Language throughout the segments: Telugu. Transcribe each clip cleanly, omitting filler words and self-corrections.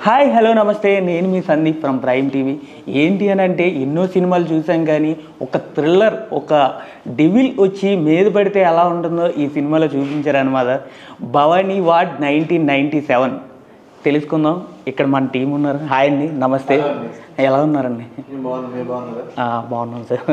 హాయ్ హలో నమస్తే, నేను మీ సందీప్ ఫ్రమ్ ప్రైమ్ టీవీ. ఏంటి అని అంటే ఎన్నో సినిమాలు చూసాం, కానీ ఒక థ్రిల్లర్, ఒక డెవిల్ వచ్చి మీద పడితే ఎలా ఉంటుందో ఈ సినిమాలో చూపించారనమాట. భవానీ వార్డ్ 1997 తెలుసుకుందాం. ఇక్కడ మన టీం ఉన్నారు. హాయ్ అండి, నమస్తే. ఎలా ఉన్నారండి? బాగున్నాను సార్.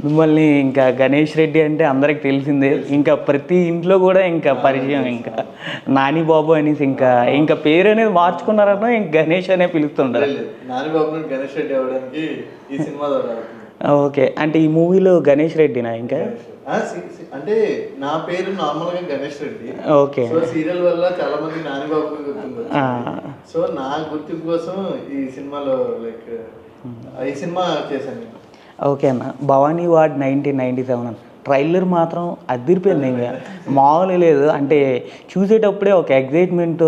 మిమ్మల్ని ఇంకా గణేష్ రెడ్డి అంటే అందరికి తెలిసిందే, ఇంకా ప్రతి ఇంట్లో కూడా ఇంకా పరిచయం, ఇంకా నాని బాబు అనేసి ఇంకా ఇంకా పేరు అనేది మార్చుకున్నారన్నా ఇంక గణేష్ అనే పిలుస్తుంటారు. నాని బాబు గణేష్ రెడ్డి అవడానికి ఈ సినిమా ఓకే, అంటే ఈ మూవీలో గణేష్ రెడ్డినా? ఇంకా అంటే నా పేరు నార్మల్ గా Ganesh Reddy. Okay, so serial వల్ల చాలా మంది నాని బాబు గుర్తింపు. సో నా గుర్తింపు కోసం ఈ సినిమాలో ఈ సినిమా చేశాను. ఓకే అన్న, భవానీ వార్డ్ 1997 ట్రైలర్ మాత్రం అదిరిపోయింది, ఇంకా మామూలు లేదు. అంటే చూసేటప్పుడే ఒక ఎగ్జైట్మెంట్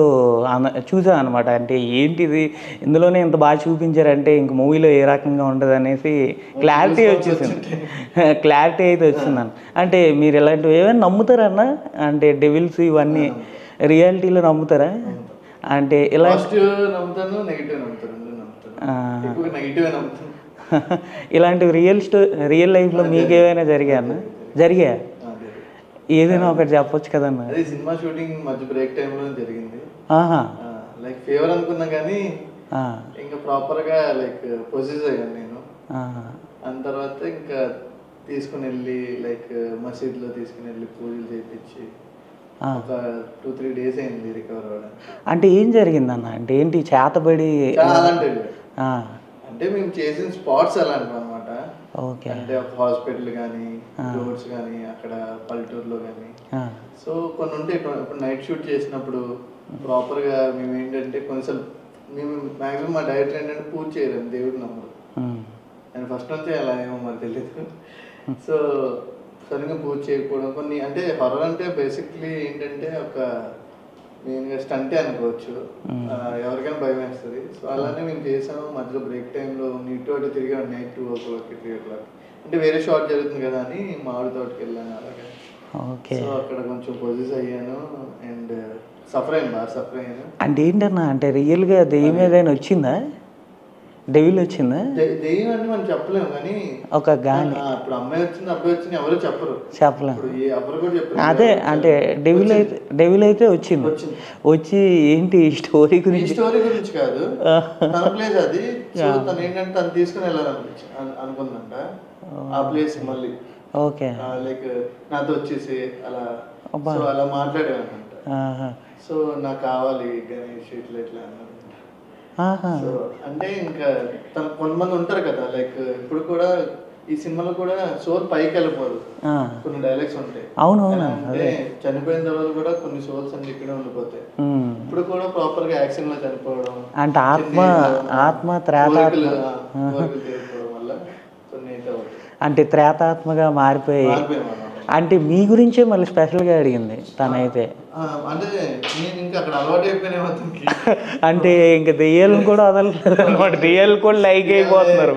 చూసాను అనమాట. అంటే ఏంటిది, ఇందులోనే ఇంత బాగా చూపించారంటే ఇంక మూవీలో ఏ రకంగా ఉంటుంది అనేసి క్లారిటీ క్లారిటీ అయితే వచ్చిందన్న. అంటే మీరు ఇలాంటివి ఏమైనా నమ్ముతారన్న? అంటే డెవిల్స్ ఇవన్నీ రియాలిటీలో నమ్ముతారా? అంటే ఇలా ఇలాంటివి రియల్ లైఫ్లో మీకు ఏమైనా జరిగాయా? ఏదైనా ఒకటి చెప్పొచ్చు కదన్నా. అదే సినిమా షూటింగ్ మధ్య బ్రేక్ టైంలో జరిగింది. ఫేవర్ అనుకున్నా కానీ ఇంకా ప్రాపర్ గా పొజిస్ అయ్యాను నేను. దాని తర్వాత ఇంకా తీసుకుని వెళ్ళి మసీద్లో తీసుకుని వెళ్ళి పూజలు చేయించి ఒక 2-3 days అయింది రికవర్ అవ్వడానికి. అంటే ఏం జరిగిందన్న? అంటే ఏంటి చేతబడి? అంటే మేము చేసిన స్పాట్స్ అలాంటివి అనమాట. అంటే ఒక హాస్పిటల్ కానీ రోడ్స్ కానీ అక్కడ పల్లెటూరులో కానీ. సో కొన్ని ఉంటే ఇప్పుడు నైట్ షూట్ చేసినప్పుడు ప్రాపర్ గా మేము ఏంటంటే కొన్నిసార్లు మేము మాక్సిమం మా డైరెక్టర్ ఏంటంటే పూజ చేయలేము, దేవుడు నమ్మరు. నేను ఫస్ట్ నుంచే అలా ఏమో మరి తెలియదు. సో సరిగ్గా పూజ చేయకపోవడం కొన్ని, అంటే హర్రర్ అంటే బేసిక్లీ ఏంటంటే ఒక మెయిన్గా స్టంటే అనుకోవచ్చు, ఎవరికైనా భయం వేస్తుంది. సో అలానే మేము చేసాము. మధ్యలో బ్రేక్ టైంలో నీట్ అటు తిరిగాము, నైట్ 2 o'clock 3 o'clock. అంటే వేరే షాట్ జరుగుతుంది కదా అని మామిడి తోటకి వెళ్ళాను. అలాగే సో అక్కడ కొంచెం పొజిస్ అయ్యాను అండ్ బాగా సఫర్ అయ్యాను. అంటే ఏంటన్నా, అంటే రియల్గా దెయ్యం ఏదైనా వచ్చిందా? డెవిల్ వచ్చిందా? దెయ్యం అంటే మనం చెప్పలేము, కానీ ఒక గాలి ఇప్పుడు అమ్మాయి వచ్చింది అబ్బాయి వచ్చింది ఎవరు చెప్పలేము. ఎవరు కూడా చెప్పరు. అదే అంటే డెవిల్ అయితే వచ్చి ఏంటి స్టోరీ గురించి కాదు, తన ప్లేస్ అది. సో తను ఏంటంటే తను తీసుకుని అనుకుందంట ఆ ప్లేస్ మళ్ళీ. ఓకే, నాతో వచ్చేసి అలా మాట్లాడేవాడంట. సో నాకు కావాలి గణేష్ ఇట్లా ఇట్లా అన్నారు. సో అంటే ఇంకా కొంతమంది ఉంటారు కదా, ఇప్పుడు కూడా ఈ సినిమాలో కూడా సోల్ పైకి వెళ్ళిపోదు, కొన్ని డైలాగ్స్ ఉంటాయి. అంటే చనిపోయిన తర్వాత కూడా కొన్ని సోల్స్ అంటే ఇక్కడే ఉండిపోతాయి. ఇప్పుడు కూడా ప్రాపర్ గా యాక్షన్ లో చనిపోవడం అంటే ఆత్మ త్రేతాత్మ వల్ల కొన్ని అయితే అంటే త్రేతాత్మగా మారిపోయి. అంటే మీ గురించే మళ్ళీ స్పెషల్గా అడిగింది తనైతే. అంటే ఇంకా దెయ్యాలను కూడా వదలలేదు అనమాట, దెయ్యాలు కూడా లైక్ అయిపోతున్నారు.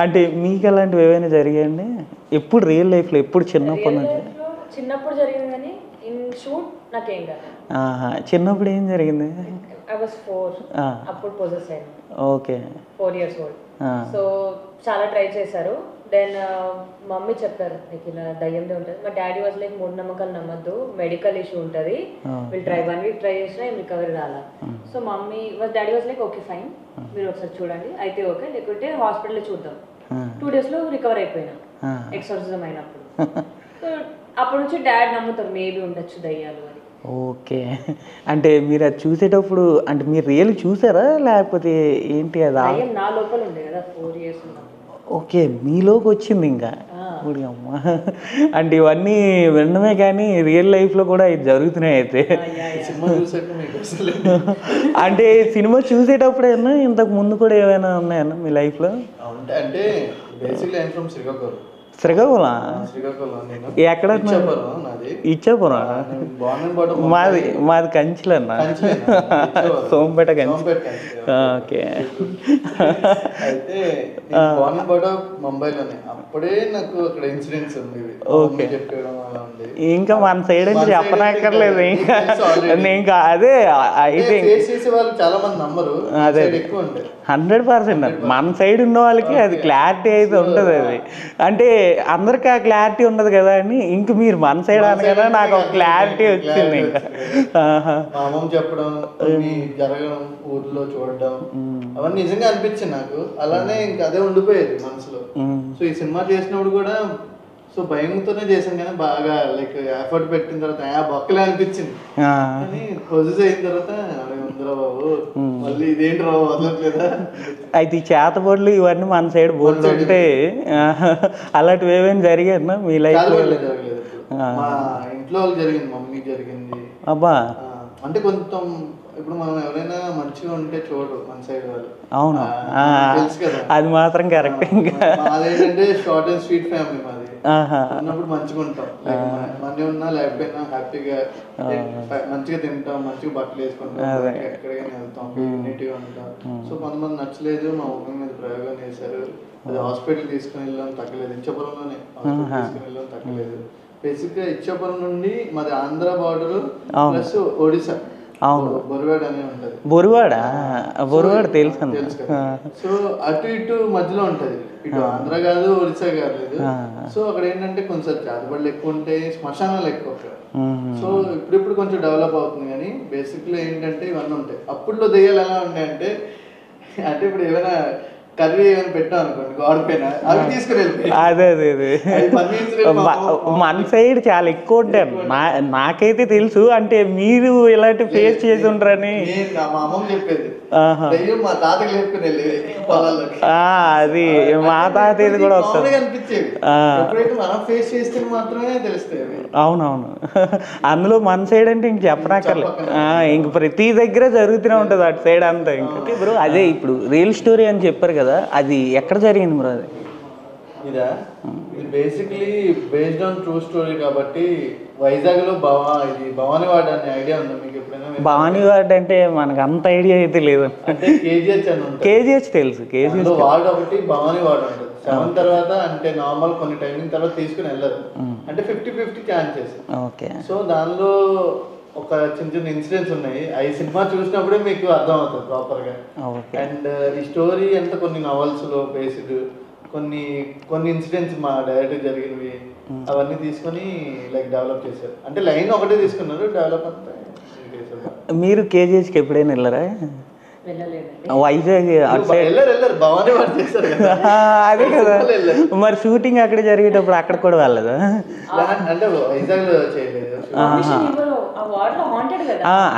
అంటే మీకు అలాంటివి ఏమైనా జరిగాయండి ఎప్పుడు రియల్ లైఫ్లో? ఎప్పుడు చిన్నప్పటి నుంచి? చిన్నప్పుడు జరిగింది, కానీ ఇన్ షూట్ నాకేం కాదు. చిన్నప్పుడు ఏం జరిగింది? I was 4 అప్పుడు పొజెస్ అయ్యాను. Okay, 4 years old. సో చాలా ట్రై చేశారు. దెన్ మమ్మీ చెప్పారు నీకు ఇలా దయ్యందే ఉంటుంది. మా డాడీ వాజ్ లైక్ మూఢనమ్మకాలు నమ్మద్దు, మెడికల్ ఇష్యూ ఉంటుంది, వీళ్ళు 1 week ట్రై చేసినా ఏం రికవరీ రాలా. So daddy was like okay fine, మీరు ఒకసారి చూడండి, అయితే ఓకే, లేకుంటే హాస్పిటల్లో చూద్దాం. 2 days రికవర్ అయిపోయినా ఎక్సర్సిజం అయినప్పుడు. సో అప్పటి నుంచి డాడీ నమ్ముతారు మేబీ ఉండొచ్చు దయ్యాలు అని. ఓకే, అంటే మీరు అది చూసేటప్పుడు అంటే మీరు రియల్ చూసారా లేకపోతే ఏంటి? అది నా లోపల ఉండే కదా 4 years ఉన్నప్పుడు. ఓకే, మీలోకి వచ్చింది ఇంకా. అమ్మ, అంటే ఇవన్నీ వినడమే కానీ రియల్ లైఫ్లో కూడా ఇది జరుగుతున్నాయి అయితే. అంటే సినిమా చూసేటప్పుడైనా ఇంతకు ముందు కూడా ఏమైనా ఉన్నాయన్నా మీ లైఫ్లో? అంటే basically I'm from Srikakulam. Srikakulam Srikakulam నేను ఎక్కడ ఇచ్చాపురం నాది. ఇచ్చాపురం మాది కంచిలన్న సోంపేట కంచి. సోంపేట కంచి. ఓకే. అయితే బాన్ బోర్డ్ ముంబైలోనే. అప్పుడే నాకు అక్కడ ఇన్సిడెంట్స్ ఉంది చెప్పడం అలా ఉంది. ఇంకా మన సైడ్ నుంచి చెప్పనక్కర్లేదు ఇంకా అదే అయితే చేసే వాళ్ళు చాలా మంది నమ్మరు. అదే ఎక్కువ ఉంటాయి 100%. మన సైడ్ ఉన్న వాళ్ళకి అది క్లారిటీ అయితే ఉంటుంది. అది అంటే అందరికి ఆ క్లారిటీ ఉండదు కదా అని ఇంక మీరు మన సైడ్ అనగానే నాకు ఒక క్లారిటీ వచ్చింది. ఇంకా మా అమ్మమ్మ చెప్పడం, కొన్ని జరగడం, ఊర్లో చూడడం అవన్నీ నిజంగా అనిపించింది నాకు. అలానే ఇంకా అదే ఉండిపోయేది మనసులో. సో ఈ సినిమా చేసినప్పుడు కూడా సో భయంతోనే చేశాను కానీ బాగా లైక్ ఎఫర్ట్ పెట్టిన తర్వాత బొక్కలే అనిపించింది. కానీ ప్రొడ్యూస్ అయిన తర్వాత ఉందిరా బాబు మళ్ళీ ఇదేంటి రా వదలట్లేదా. అయితే ఈ చేతబడులు ఇవన్నీ మన సైడ్ బోర్డు ఉంటే అలాంటివి ఏమైనా జరిగాయన్నా మీ లైఫ్? జరగలేదు. మా ఇంట్లో వాళ్ళు జరిగింది, మమ్మీ జరిగింది. అబ్బా అంటే కొంచెం ఇప్పుడు మనం ఎవరైనా మంచిగా ఉంటే చూడరు మన సైడ్ వాళ్ళు. అవును, తెలుసు కదా, అది మాత్రం కరెక్ట్. మాదేంటంటే షార్ట్ అండ్ స్వీట్ ఫ్యామిలీ మాది. ఉన్నప్పుడు మంచిగా ఉంటాం, మనీ ఉన్నా లేకపోయినా హ్యాపీగా మంచిగా తింటాం, మంచిగా బట్టలు వేసుకుంటాం, ఎక్కడికైనా వెళ్తాం, యూనిటీగా ఉంటాం. సో కొంతమంది నచ్చలేదు, మా ఊరి మీద ప్రయోగం చేశారు. అది హాస్పిటల్ తీసుకుని వెళ్ళాం, తగ్గలేదు. ఇచ్చాపురంలోనే హాస్పిటల్ తీసుకుని వెళ్ళాం, తగ్గలేదు. బేసిక్ గా ఇచ్చాపురం నుండి మాది ఆంధ్ర బార్డర్ ప్లస్ ఒడిశా. అవును, బొరువాడ అనే ఉంటది. బొరువాడ తెలుసు. సో అటు ఇటు మధ్యలో ఉంటది, ఇటు ఆంధ్ర కాదు ఒడిశా కాదు. సో అక్కడ ఏంటంటే కొంచెం చేతబడులు ఎక్కువ ఉంటాయి, శ్మశానాలు ఎక్కువ అక్కడ. సో ఇప్పుడు కొంచెం డెవలప్ అవుతుంది. కానీ బేసిక్లీ ఏంటంటే ఇవన్నీ ఉంటాయి. అప్పుడులో దెయ్యాలు ఎలా ఉంటాయంటే, అంటే ఇప్పుడు ఏమైనా కర్రీ ఏమైనా పెట్టాం అనుకోండి గోడ పైన, అవి తీసుకుని వెళ్ళిపోయి. అదే మన సైడ్ చాలా ఎక్కువ ఉంటాయి. నాకైతే తెలుసు, అంటే మీరు ఇలాంటి ఫేస్ చేసి ఉంటారని మా అమ్మమ్మ చెప్పేది. మా తాతకి లేపుకుని వెళ్ళేది పొలాల్లోకి. అది మా తాత కూడా వస్తుంది అనిపించేది. ఎప్పుడైతే మనం ఫేస్ చేస్తే మాత్రమే తెలుస్తాయి. అవునవును, అందులో మన సైడ్ అంటే ఇంక చెప్పనక్కర్లేదు. ఇంక ప్రతి దగ్గర జరుగుతూనే ఉంటుంది అటు సైడ్ అంతా. ఇంకా బ్రో అదే ఇప్పుడు రియల్ స్టోరీ అని చెప్పారు కదా, అది ఎక్కడ జరిగింది బ్రో? అది ఇది basically based on true story కాబట్టి వైజాగ్ లో భవానీవాడ అనే ఐడియా ఉందా మీకు ఎప్పుడైనా? భవానీవాడ అంటే మనకు అంత ఐడియా అయితే లేదు. అంటే కేజీహెచ్ అని ఉంటుంది. కేజీహెచ్ తెలుసు, కేజీహెచ్ వార్డ్ ఒకటి భవానీవాడ ఉంటుంది. 7 తర్వాత అంటే నార్మల్ కొన్ని టైమింగ్ తర్వాత తీసుకుని వెళ్ళదు, అంటే 50-50 ఛాన్సెస్. ఓకే. సో దానిలో ఒక చిన్న ఇన్సిడెంట్స్ ఉన్నాయి. ఈ సినిమా చూసినప్పుడే మీకు అర్థం అవుతుంది ప్రాపర్ గా. అండ్ ఈ స్టోరీ అంతా కొన్ని నవల్స్ లో బేస్డ్, కొన్ని ఇన్సిడెంట్స్ మా డైరెక్టర్ జరిగినవి అవన్నీ తీసుకొని లైక్ డెవలప్ చేశారు. అంటే లైన్ ఒకటే తీసుకున్నారు, డెవలప్ అంతా. మీరు కేజీహెచ్కి ఎప్పుడైనా వెళ్ళారా? వైజాగ్ అదే కదా, మరి షూటింగ్ అక్కడ జరిగేటప్పుడు అక్కడ కూడా వెళ్ళదు? అంటే వైజాగ్ లో చేయలేదు.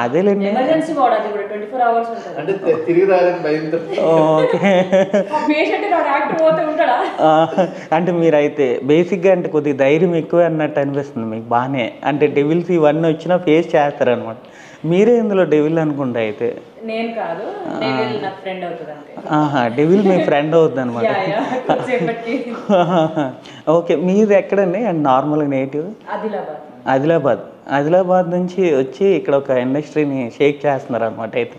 అదేలేండి, అంటే తిరిగి రాలని భయంతో. అంటే మీరైతే బేసిక్గా అంటే కొద్దిగా ధైర్యం ఎక్కువ అన్నట్టు అనిపిస్తుంది మీకు బాగానే. అంటే డెవిల్స్ ఇవన్నీ వచ్చినా ఫేస్ చేస్తారు అనమాట. మీరే ఇందులో డెవిల్ అనుకుంటా అయితే? నేను కాదు, డెవిల్ నా ఫ్రెండ్ అవుతుంది అంతే. డెవిల్ మీ ఫ్రెండ్ అవుతుంది అనమాట. ఓకే, మీది ఎక్కడండి? అండ్ నార్మల్గా నేటివ్? ఆదిలాబాద్ నుంచి వచ్చి ఇక్కడ ఒక ఇండస్ట్రీని షేక్ చేస్తున్నారు అనమాట. అయితే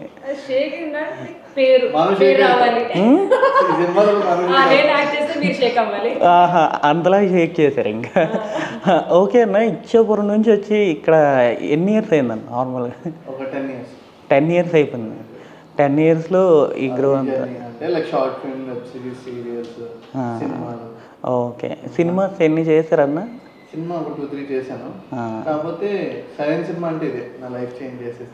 అంతలా షేక్ చేశారు ఇంకా. ఓకే అన్న, ఇచ్చాపురం నుంచి వచ్చి ఇక్కడ ఎన్ని ఇయర్స్ అయిందన్న? నార్మల్గా 10 years అయిపోయింది. 10 yearsలో ఈ గ్రో అంతా. ఓకే, సినిమాస్ ఎన్ని చేశారన్న? సినిమా ఒక 2-3 చేశాను. కాకపోతే సరైన సినిమా అంటే ఇదే నా లైఫ్ చేంజ్ చేసేసి.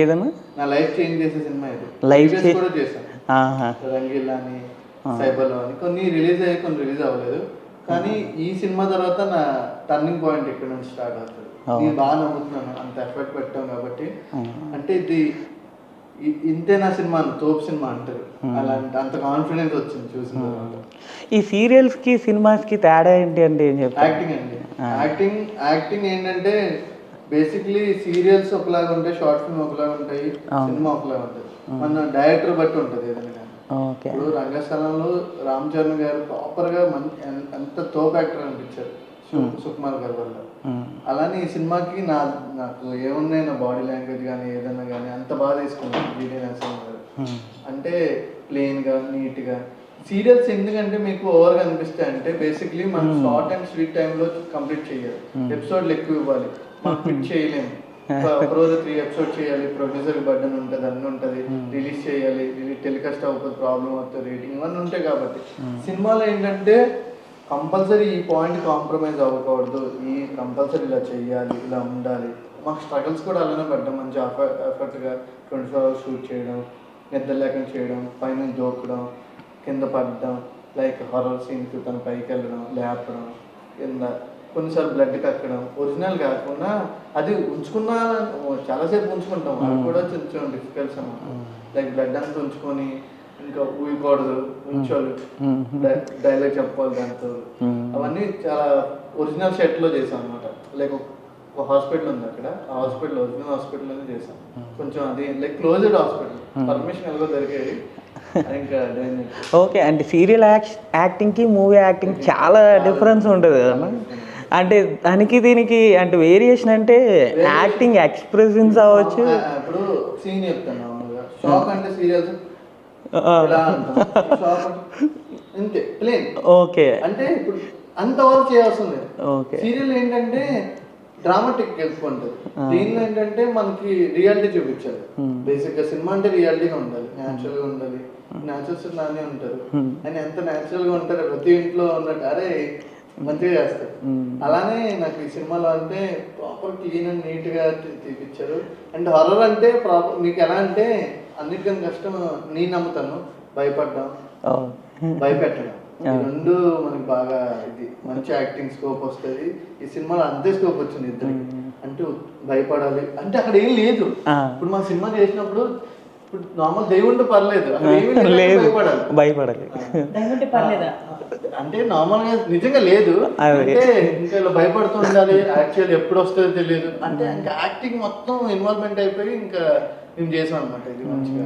ఏదన్నా నా లైఫ్ చేంజ్ చేసే సినిమా ఇది. లైఫ్ కూడా చేశాను. రంగీలా అని, సైబలో అని కొన్ని రిలీజ్ అయ్యి, కొన్ని రిలీజ్ అవ్వలేదు. కానీ ఈ సినిమా తర్వాత నా టర్నింగ్ పాయింట్ ఇక్కడ నుంచి స్టార్ట్ అవుతుంది. నేను బాగా నమ్ముతున్నాను, అంత ఎఫర్ట్ పెట్టాం కాబట్టి. అంటే ఇది ఇంతే నా సినిమా, తోపు సినిమా అంటారు, అలాంటి అంత కాన్ఫిడెన్స్ వచ్చింది చూసిన తర్వాత. ఈ సీరియల్స్ కి సినిమాస్ కి తేడా ఏంటి అంటే ఏం చెప్తారు? యాక్టింగ్ అండి. యాక్టింగ్ ఏంటంటే బేసిక్లీ సీరియల్స్ ఒకలాగా ఉంటాయి, షార్ట్ ఫిల్మ్ ఒకలాగా ఉంటాయి, సినిమా ఒకలాగా ఉంటుంది. మన డైరెక్టర్ బట్టి ఉంటుంది ఏదైనా. ఓకే. ఇప్పుడు రంగస్థలంలో రామ్ చరణ్ గారు ప్రాపర్గా ఎంత తోపు యాక్టర్ అనిపించారు సుకుమార్ గారి వల్ల. అలానే ఈ సినిమాకి నాకు ఏమున్నాయి, నా బాడీ లాంగ్వేజ్ కానీ ఏదన్నా కానీ అంత బాగా తీసుకున్నాను జీడి నరసింహ గారు. అంటే ప్లెయిన్గా నీట్గా. సీరియల్స్ ఎందుకంటే మీకు ఓవర్గా అనిపిస్తాయి అంటే బేసిక్లీ మనం షార్ట్ అండ్ స్వీట్ టైంలో కంప్లీట్ చేయాలి. ఎపిసోడ్లు ఎక్కువ ఇవ్వాలి, మనం ఫిట్ చేయలేము. ఒక రోజు 3 ఎపిసోడ్ చేయాలి, ప్రొడ్యూసర్ బర్డన్ ఉంటుంది, అన్నీ ఉంటుంది, రిలీజ్ చేయాలి, టెలికాస్ట్ అవ్వకపోతే ప్రాబ్లం అవుతుంది, రేటింగ్ ఇవన్నీ ఉంటాయి. కాబట్టి సినిమాలో ఏంటంటే కంపల్సరీ ఈ పాయింట్ కాంప్రమైజ్ అవ్వకూడదు, ఈ కంపల్సరీ ఇలా చేయాలి, ఇలా ఉండాలి. మాకు స్ట్రగుల్స్ కూడా అలానే పడ్డాం. మంచి ఎఫర్ట్గా 24 hours షూట్ చేయడం, నిద్ర లేకుండా చేయడం, పైన దూకడం, కింద పడడం, లైక్ హారర్ సీన్స్ తను పైకి వెళ్ళడం, లేపడం, కింద కొన్నిసార్లు బ్లడ్ కక్కడం. ఒరిజినల్ కాకుండా అది ఉంచుకున్నా చాలాసేపు ఉంచుకుంటాం, అది కూడా కొంచెం డిఫికల్ట్స్ అన్నమాట. లైక్ బ్లడ్ అంతా ఉంచుకొని ఇంకా ఊయకూడదు, ఉంచాలి, డైలాగ్ చెప్పాలి దాంతో. అవన్నీ చాలా ఒరిజినల్ సెట్లో చేసాం అనమాట. లైక్ ఒక హాస్పిటల్ ఉంది అక్కడ, ఆ హాస్పిటల్ ఒరిజినల్ హాస్పిటల్లోనే చేసాం. కొంచెం అది లైక్ క్లోజ్డ్ హాస్పిటల్, పర్మిషన్ ఎలాగో దొరికేది. ఇంకా ఓకే. అంటే సీరియల్ యాక్టింగ్కి మూవీ యాక్టింగ్ చాలా డిఫరెన్స్ ఉంటుంది కదమ్మా. అంటే దానికి దీనికి అంటే వేరియేషన్ అంటే యాక్టింగ్ ఎక్స్ప్రెషన్స్ అవ్వచ్చు. ఇప్పుడు సీన్ చెప్తాను, షాక్ అంటే సీరియల్స్ అంతే ప్లేన్. ఓకే. అంటే ఇప్పుడు అంతవరకు చేయాల్సింది. సీరియల్ ఏంటంటే డ్రామాటిక్ ఎక్కువ ఉంటుంది, దీనిలో ఏంటంటే మనకి రియాలిటీ చూపించాలి. బేసిక్ గా సినిమా అంటే రియాలిటీగా ఉండాలి, న్యాచురల్ గా ఉండాలి. న్యాచురల్స్ నానే ఉంటారు, ఆయన ఎంత న్యాచురల్ గా ఉంటారు, ప్రతి ఇంట్లో ఉన్నట్టు అరే మంచిగా చేస్తారు. అలానే నాకు ఈ సినిమాలో అంటే ప్రాపర్ క్లీన్ అండ్ నీట్ గా తీపిచ్చారు. అండ్ హారర్ అంటే ప్రాపర్ మీకు ఎలా అంటే అన్నిటికన్నా కష్టం నేను నమ్ముతాను, భయపడ్డాం, భయపెట్టడం. ఈ రెండు మనకి బాగా ఇది మంచి యాక్టింగ్ స్కోప్ వస్తుంది. ఈ సినిమాలో అంతే స్కోప్ వచ్చింది ఇద్దరికి. అంటే భయపడాలి అంటే అక్కడ ఏం లేదు. ఇప్పుడు మా సినిమా చేసినప్పుడు ఇప్పుడు నార్మల్ దేవుంటే పర్లేదు, భయపడాలి అంటే నార్మల్ గా నిజంగా లేదు. అంటే ఇంకా ఇలా భయపడుతూ ఉండాలి, యాక్చువల్ ఎప్పుడు వస్తుందో తెలియదు. అంటే ఇంకా యాక్టింగ్ మొత్తం ఇన్వాల్వ్మెంట్ అయిపోయి ఇంకా మేము చేసాం అనమాట ఇది మంచిగా.